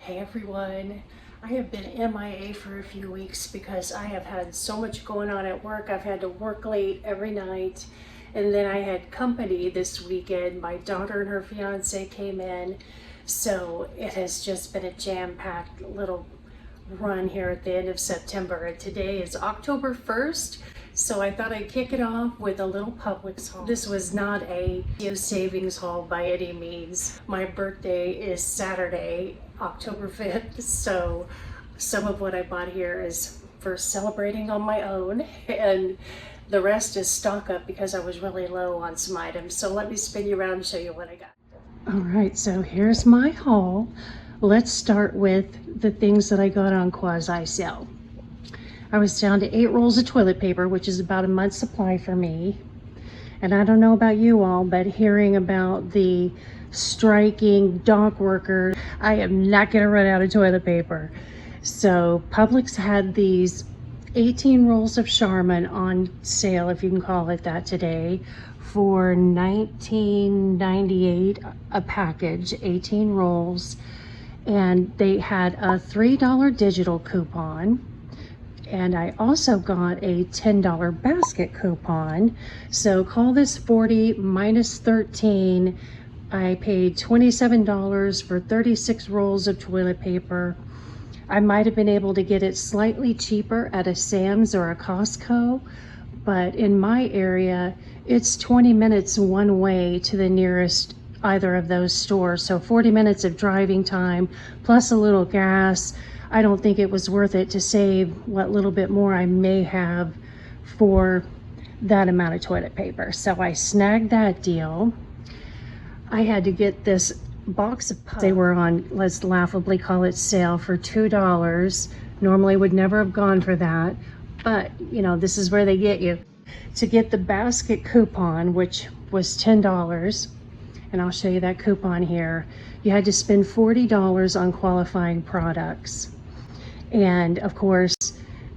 Hey everyone, I have been MIA for a few weeks because I have had so much going on at work. I've had to work late every night, and then I had company this weekend. My daughter and her fiance came in, so it has just been a jam-packed little run here at the end of September, and today is October 1st. So I thought I'd kick it off with a little Publix haul. This was not a savings haul by any means. My birthday is Saturday, October 5th, so some of what I bought here is for celebrating on my own, and the rest is stock up because I was really low on some items. So let me spin you around and show you what I got. All right, so here's my haul. Let's start with the things that I got on quasi sale. I was down to 8 rolls of toilet paper, which is about a month's supply for me. And I don't know about you all, but hearing about the striking dock workers, I am not gonna run out of toilet paper. So Publix had these 18 rolls of Charmin on sale, if you can call it that, today for $19.98 a package, 18 rolls. And they had a $3 digital coupon. And I also got a $10 basket coupon. So call this 40 minus 13. I paid $27 for 36 rolls of toilet paper. I might have been able to get it slightly cheaper at a Sam's or a Costco, but in my area, it's 20 minutes one way to the nearest either of those stores. So 40 minutes of driving time plus a little gas. I don't think it was worth it to save what little bit more I may have for that amount of toilet paper. So I snagged that deal. I had to get this box of puffs. They were on, let's laughably call it sale, for $2. Normally would never have gone for that, but you know, this is where they get you. To get the basket coupon, which was $10, and I'll show you that coupon here, you had to spend $40 on qualifying products. And of course,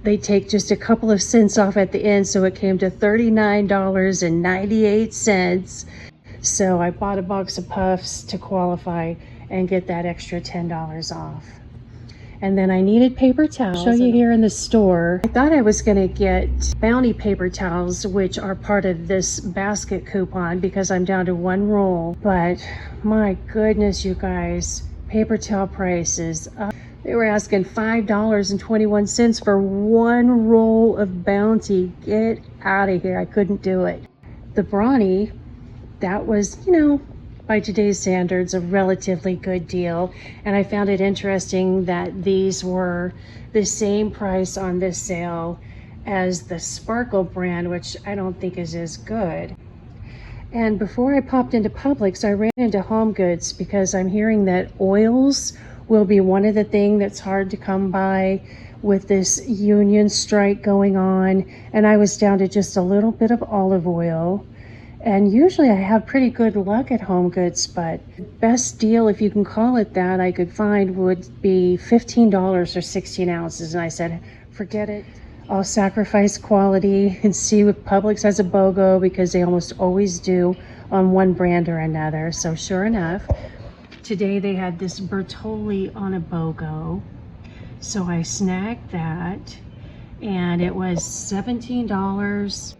they take just a couple of cents off at the end, so it came to $39.98. So I bought a box of puffs to qualify and get that extra $10 off. And then I needed paper towels. I'll show you here in the store. I thought I was gonna get Bounty paper towels, which are part of this basket coupon because I'm down to 1 roll. But my goodness, you guys, paper towel prices. They were asking $5.21 for 1 roll of Bounty. Get out of here, I couldn't do it. The Brawny, that was, you know, by today's standards, a relatively good deal. And I found it interesting that these were the same price on this sale as the Sparkle brand, which I don't think is as good. And before I popped into Publix, I ran into Home Goods because I'm hearing that oils will be one of the things that's hard to come by with this union strike going on. And I was down to just a little bit of olive oil. And usually I have pretty good luck at Home Goods, but best deal, if you can call it that, I could find would be $15 for 16 ounces. And I said, forget it. I'll sacrifice quality and see what Publix has a BOGO, because they almost always do on one brand or another. So sure enough, today they had this Bertolli on a BOGO. So I snagged that, and it was $17.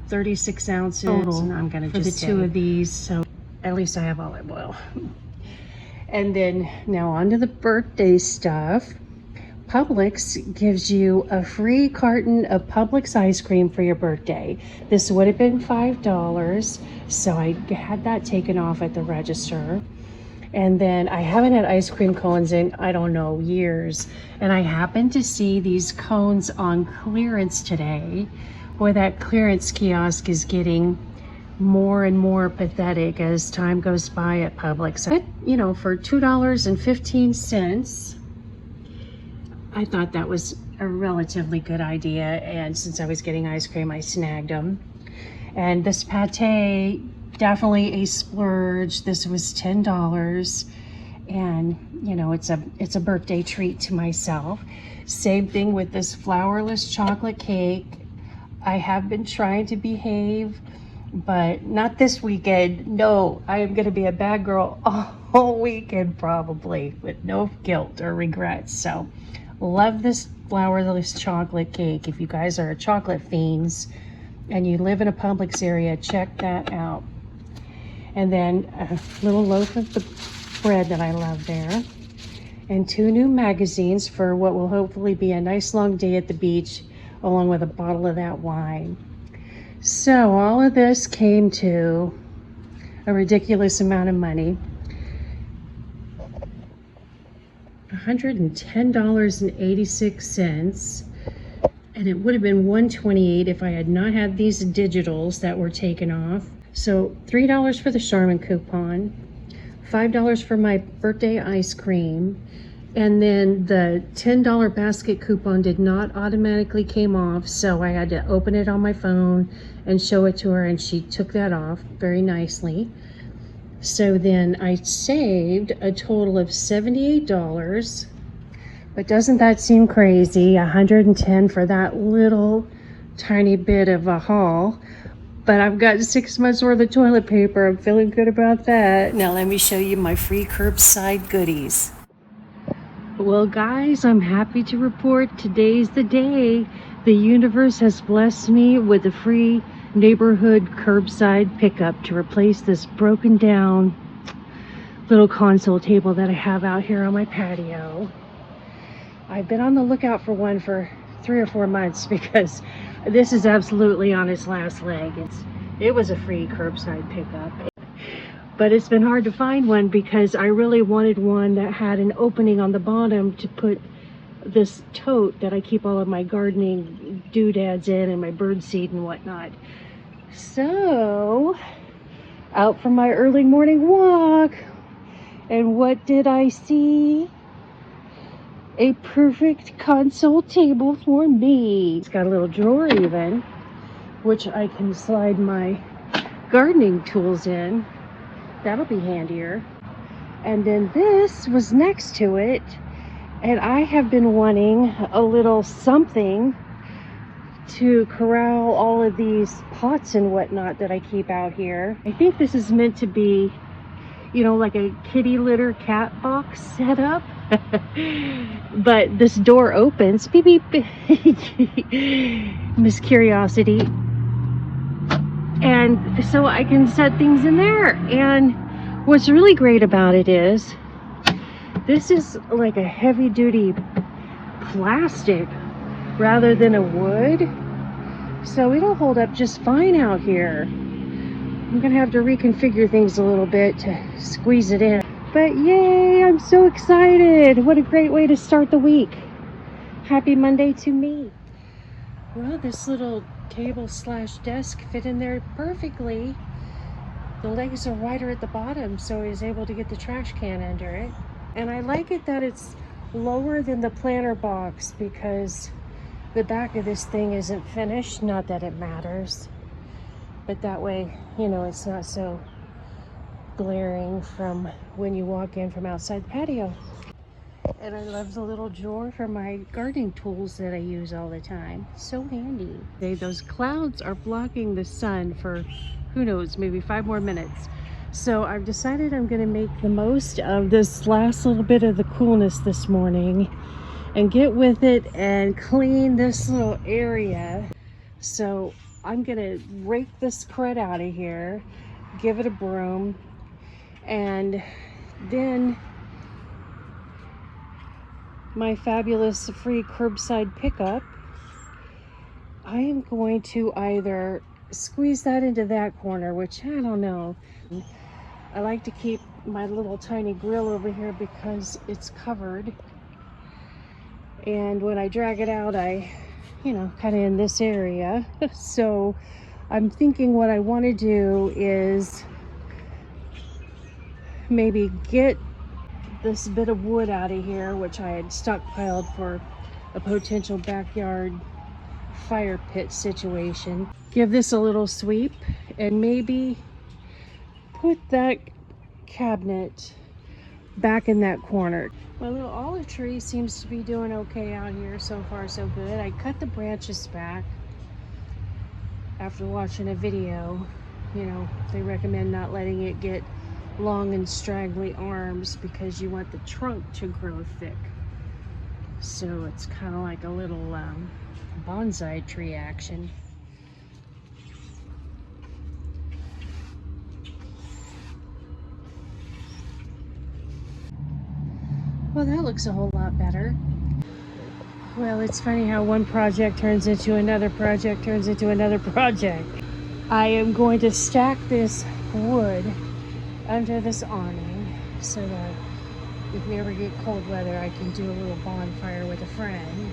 36 ounces total. And I'm gonna for just the 2 of these, so at least I have olive oil. And then now on to the birthday stuff. Publix gives you a free carton of Publix ice cream for your birthday. This would have been $5, so I had that taken off at the register. And then I haven't had ice cream cones in, I don't know, years. And I happened to see these cones on clearance today. Boy, that clearance kiosk is getting more and more pathetic as time goes by at Publix. But, you know, for $2.15, I thought that was a relatively good idea. And since I was getting ice cream, I snagged them. And this pate, definitely a splurge. This was $10. And, you know, it's a birthday treat to myself. Same thing with this flourless chocolate cake. I have been trying to behave, but not this weekend. No, I am going to be a bad girl all whole weekend probably with no guilt or regrets. So love this flourless chocolate cake. If you guys are chocolate fiends and you live in a Publix area, check that out. And then a little loaf of the bread that I love there. And 2 new magazines for what will hopefully be a nice long day at the beach, along with a bottle of that wine. So all of this came to a ridiculous amount of money. $110.86, and it would have been $128 if I had not had these digitals that were taken off. So $3 for the Charmin coupon, $5 for my birthday ice cream, and then the $10 basket coupon did not automatically came off, so I had to open it on my phone and show it to her, and she took that off very nicely. So then I saved a total of $78. But doesn't that seem crazy? $110 for that little tiny bit of a haul. But I've got 6 months worth of toilet paper. I'm feeling good about that. Now let me show you my free curbside goodies. Well guys, I'm happy to report today's the day. The universe has blessed me with a free neighborhood curbside pickup to replace this broken down little console table that I have out here on my patio. I've been on the lookout for one for 3 or 4 months because this is absolutely on its last leg. It was a free curbside pickup. But it's been hard to find one because I really wanted one that had an opening on the bottom to put this tote that I keep all of my gardening doodads in and my bird seed and whatnot. So, out for my early morning walk, and what did I see? A perfect console table for me. It's got a little drawer even, which I can slide my gardening tools in. That'll be handier. And then this was next to it, and I have been wanting a little something to corral all of these pots and whatnot that I keep out here. I think this is meant to be, you know, like a kitty litter cat box setup. But this door opens, beep beep, Miss Curiosity, and so I can set things in there. And what's really great about it is this is like a heavy-duty plastic rather than a wood, so it'll hold up just fine out here. I'm gonna have to reconfigure things a little bit to squeeze it in, but yay, I'm so excited. What a great way to start the week. Happy Monday to me. Well, this little table slash desk fit in there perfectly. The legs are wider at the bottom, so I was able to get the trash can under it. And I like it that it's lower than the planter box because the back of this thing isn't finished. Not that it matters, but that way, you know, it's not so glaring from when you walk in from outside the patio. And I love the little drawer for my gardening tools that I use all the time. So handy. Those clouds are blocking the sun for, who knows, maybe 5 more minutes. So I've decided I'm going to make the most of this last little bit of the coolness this morning and get with it and clean this little area. So I'm going to rake this crud out of here, give it a broom, and then my fabulous free curbside pickup, I am going to either squeeze that into that corner, which I don't know. I like to keep my little tiny grill over here because it's covered, and when I drag it out, I, you know, kind of in this area. So I'm thinking what I want to do is maybe get this bit of wood out of here, which I had stockpiled for a potential backyard fire pit situation. Give this a little sweep and maybe put that cabinet back in that corner. My little olive tree seems to be doing okay out here. So far so good. I cut the branches back after watching a video. You know, they recommend not letting it get long and straggly arms because you want the trunk to grow thick. So it's kind of like a little bonsai tree action. Well, that looks a whole lot better. Well, it's funny how one project turns into another project, turns into another project. I am going to stack this wood under this awning so that if we ever get cold weather, I can do a little bonfire with a friend.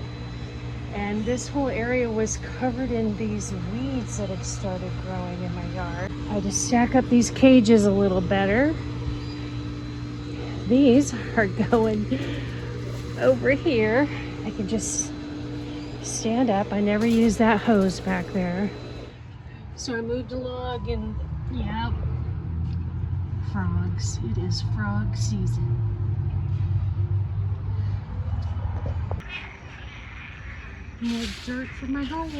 And this whole area was covered in these weeds that had started growing in my yard. I had to stack up these cages a little better. These are going over here. I can just stand up. I never use that hose back there. So I moved a log and yeah, frogs. It is frog season. More dirt for my hole.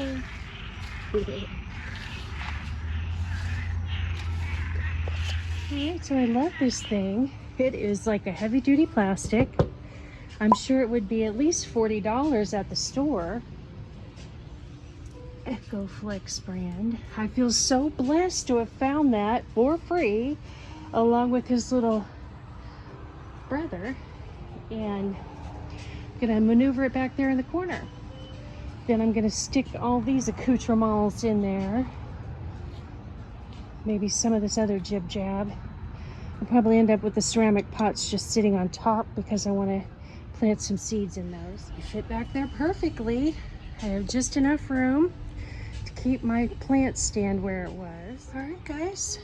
Alright, so I love this thing. It is like a heavy duty plastic. I'm sure it would be at least $40 at the store. EcoFlex brand. I feel so blessed to have found that for free along with his little brother, and I'm gonna maneuver it back there in the corner. Then I'm gonna stick all these accoutrements in there, maybe some of this other jib jab. I'll probably end up with the ceramic pots just sitting on top because I want to plant some seeds in those. They fit back there perfectly. I have just enough room to keep my plant stand where it was. All right, guys.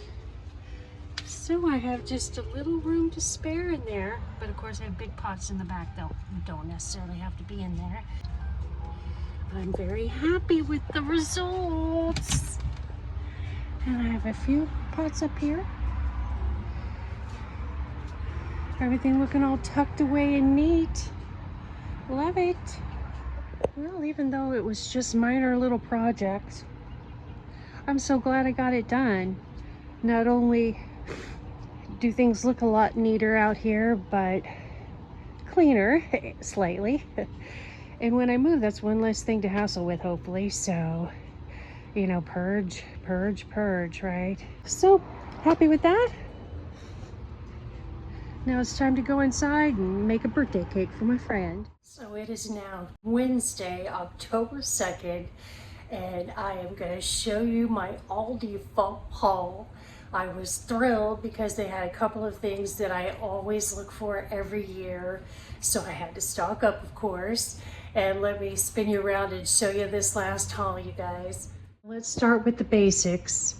So I have just a little room to spare in there, but of course I have big pots in the back that don't necessarily have to be in there. I'm very happy with the results. And I have a few pots up here. Everything looking all tucked away and neat. Love it. Well, even though it was just minor little projects, I'm so glad I got it done. Not only do things look a lot neater out here, but cleaner slightly. And when I move, that's one less thing to hassle with, hopefully. So, you know, purge, purge, purge, right? So happy with that. Now it's time to go inside and make a birthday cake for my friend. So it is now Wednesday, October 2nd, and I am going to show you my Aldi fall haul. I was thrilled because they had a couple of things that I always look for every year. So I had to stock up, of course. And let me spin you around and show you this last haul, you guys. Let's start with the basics.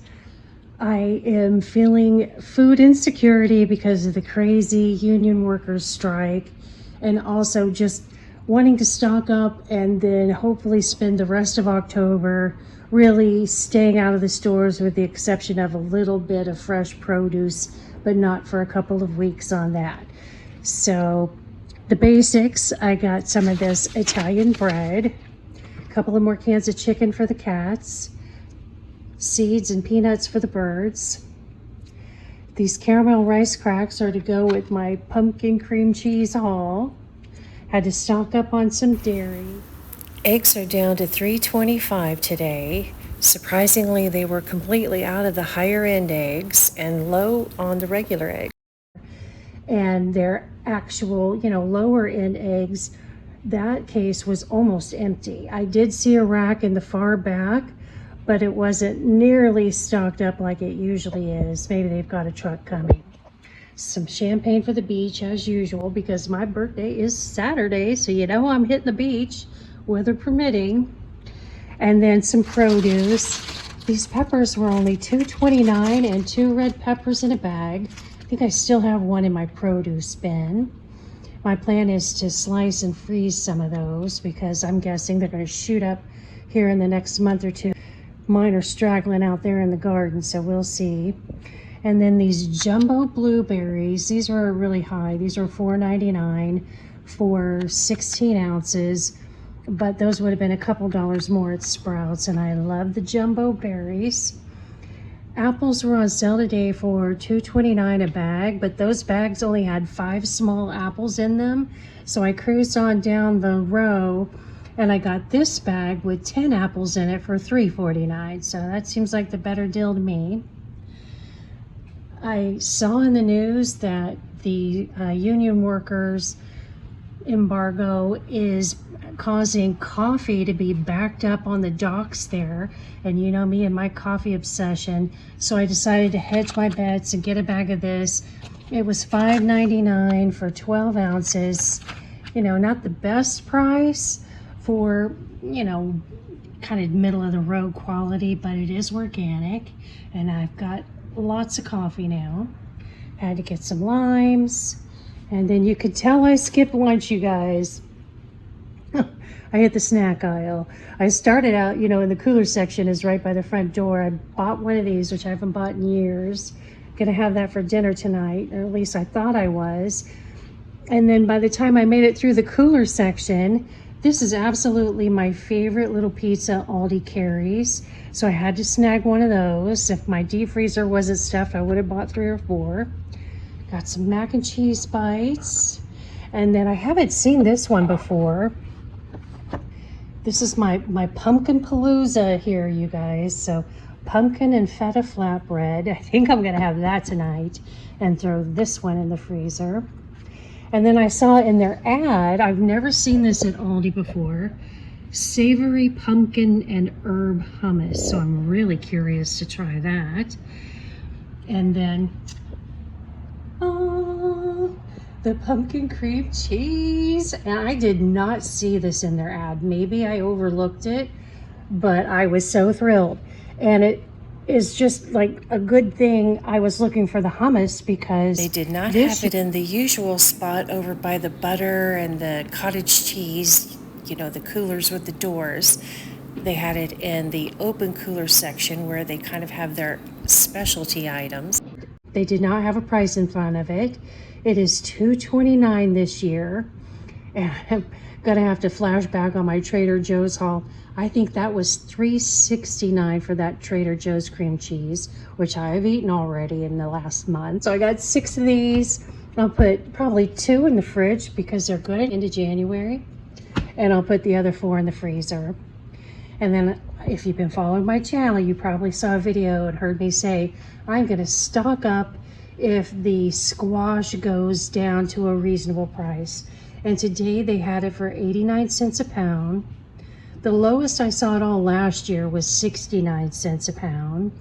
I am feeling food insecurity because of the crazy union workers strike, and also just wanting to stock up and then hopefully spend the rest of October really staying out of the stores with the exception of a little bit of fresh produce, but not for a couple of weeks on that. So the basics, I got some of this Italian bread, a couple of more cans of chicken for the cats, seeds and peanuts for the birds. These caramel rice cracks are to go with my pumpkin cream cheese haul. Had to stock up on some dairy. Eggs are down to $3.25 today. Surprisingly, they were completely out of the higher end eggs and low on the regular eggs. And their actual, lower end eggs, that case was almost empty. I did see a rack in the far back, but it wasn't nearly stocked up like it usually is. Maybe they've got a truck coming. Some champagne for the beach as usual because my birthday is Saturday, so I'm hitting the beach, weather permitting. And then some produce. These peppers were only $2.29 and 2 red peppers in a bag. I think I still have one in my produce bin. My plan is to slice and freeze some of those because I'm guessing they're going to shoot up here in the next month or two. Mine are straggling out there in the garden, so we'll see. And then these jumbo blueberries, these are really high. These are $4.99 for 16 ounces, but those would have been a couple dollars more at Sprouts, and I love the jumbo berries. Apples were on sale today for $2.29 a bag, but those bags only had 5 small apples in them. So I cruised on down the row and I got this bag with 10 apples in it for $3.49. So that seems like the better deal to me. I saw in the news that the union workers embargo is causing coffee to be backed up on the docks there, and you know me and my coffee obsession, so I decided to hedge my bets and get a bag of this. It was $5.99 for 12 ounces. You know, not the best price for, you know, kind of middle of the road quality, but it is organic, and I've got lots of coffee now. Had to get some limes, and then you could tell I skipped lunch, you guys. I hit the snack aisle. I started out, you know, in the cooler section is right by the front door. I bought one of these, which I haven't bought in years. Gonna have that for dinner tonight, or at least I thought I was. And then by the time I made it through the cooler section, this is absolutely my favorite little pizza Aldi carries. So I had to snag one of those. If my deep freezer wasn't stuffed, I would have bought 3 or 4. Got some mac and cheese bites. And then I haven't seen this one before. This is my pumpkin palooza here, you guys. So pumpkin and feta flatbread. I think I'm gonna have that tonight and throw this one in the freezer. And then I saw in their ad, I've never seen this at Aldi before, savory pumpkin and herb hummus. So I'm really curious to try that. And then, oh, the pumpkin cream cheese. And I did not see this in their ad. Maybe I overlooked it, but I was so thrilled. And it is just like a good thing I was looking for the hummus, because they did not have it in the usual spot over by the butter and the cottage cheese, you know, the coolers with the doors. They had it in the open cooler section where they kind of have their specialty items. They did not have a price in front of it. It is $2.29 this year. And I'm gonna have to flash back on my Trader Joe's haul. I think that was $3.69 for that Trader Joe's cream cheese, which I have eaten already in the last month. So I got 6 of these. I'll put probably 2 in the fridge because they're good into January. And I'll put the other 4 in the freezer. And then if you've been following my channel, you probably saw a video and heard me say, I'm gonna stock up if the squash goes down to a reasonable price. And today they had it for 89 cents a pound. The lowest I saw it all last year was 69 cents a pound.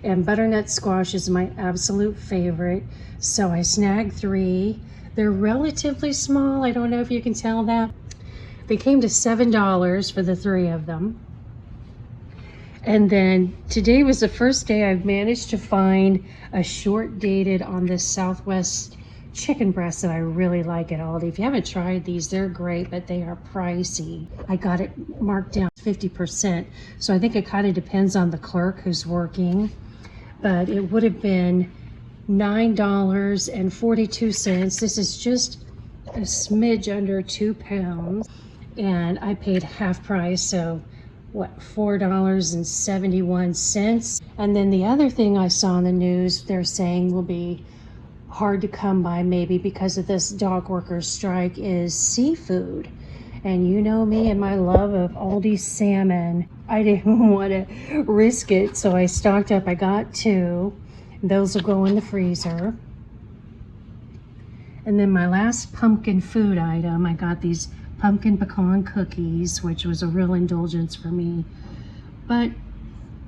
And butternut squash is my absolute favorite. So I snagged 3. They're relatively small. I don't know if you can tell that. They came to $7 for the 3 of them. And then today was the first day I've managed to find a short dated on this Southwest chicken breast that I really like at Aldi. If you haven't tried these, they're great, but they are pricey. I got it marked down 50%. So I think it kind of depends on the clerk who's working, but it would have been $9.42. This is just a smidge under 2 pounds. And I paid half price, so what, $4.71. And then the other thing I saw in the news, they're saying will be hard to come by maybe because of this dog workers strike, is seafood. And you know me and my love of Aldi salmon. I didn't want to risk it, so I stocked up. I got 2. Those will go in the freezer. And then my last pumpkin food item, I got these pumpkin pecan cookies, which was a real indulgence for me. But,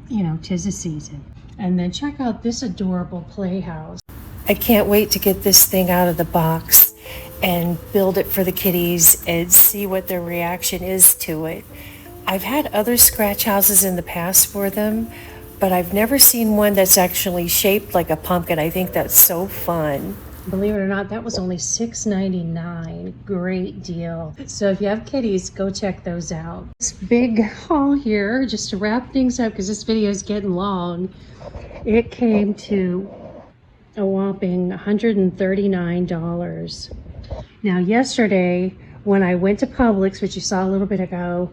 you know, 'tis the season. And then check out this adorable playhouse. I can't wait to get this thing out of the box and build it for the kitties and see what their reaction is to it. I've had other scratch houses in the past for them, but I've never seen one that's actually shaped like a pumpkin. I think that's so fun. Believe it or not, that was only $6.99. Great deal. So if you have kitties, go check those out. This big haul here, just to wrap things up because this video is getting long. It came to a whopping $139. Now yesterday, when I went to Publix, which you saw a little bit ago,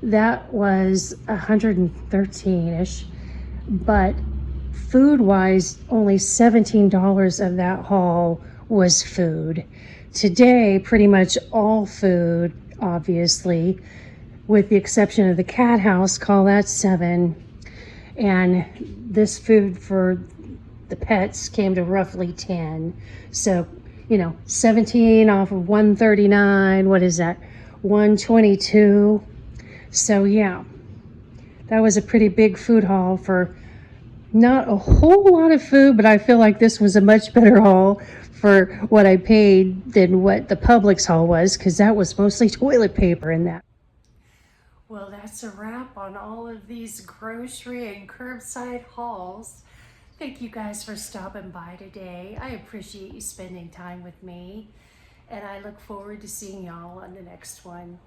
that was $113-ish. But food-wise, only $17 of that haul was food. Today, pretty much all food, obviously, with the exception of the cat house, call that $7. And this food for the pets came to roughly $10. So, 17 off of 139, what is that? 122. So yeah, that was a pretty big food haul for not a whole lot of food, but I feel like this was a much better haul for what I paid than what the Publix haul was, because that was mostly toilet paper in that. Well, that's a wrap on all of these grocery and curbside hauls. Thank you guys for stopping by today. I appreciate you spending time with me, and I look forward to seeing y'all on the next one.